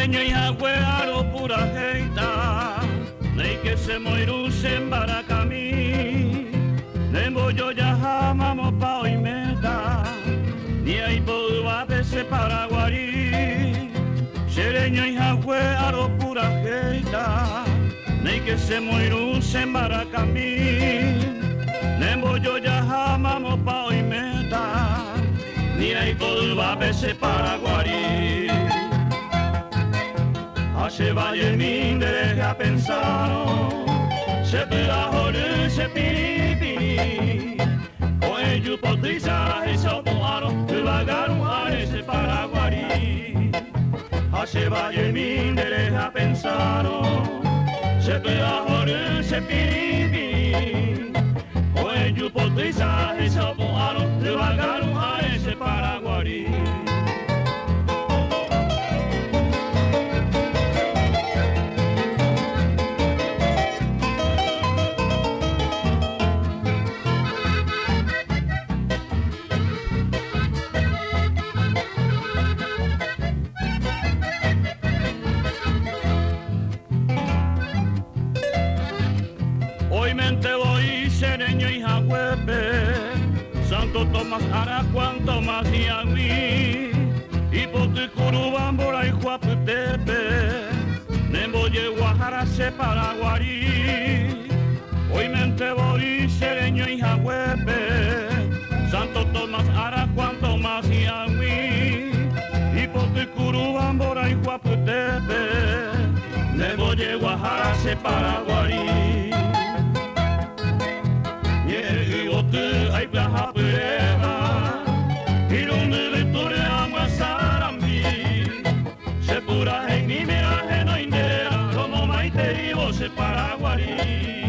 Sereño y agüero pura jeita, nei que se moiru sen baracamí, nembo yo ya jamamos pa hoy meta, ni hay polva de ese paraguarí. Sereño y agüero pura jeita, nei que se moiru sen baracamí, nembo yo ya jamamos pa hoy meta, ni hay polva de ese paraguarí. Se vaya el mindere a pensar, se pela jore, se piripiri, o ello potriza, ese otoaro, que vagaron a ese paraguarí. Se vaya el mindere a pensar, se pela jore, se piripiri, o ello potriza, ese otoaro, que vagaron a ese paraguarí. Voy Sereño y Jagüepe, Santo Tomás, Aracuán, Tomás y Agüí, y Poticurubambora y Juaputepe, Nemboye, Guajara, Paraguarí. Hoy mente voy Sereño y Jagüepe, Santo Tomás, Aracuán, Tomás y Agüí, y Poticurubambora y Juaputepe, Nemboye, Guajara, Paraguarí. Hay plaza prueba, y donde Victoria Amasarambi, se pura en mi miraje no indera, como maite y vos paraguarí.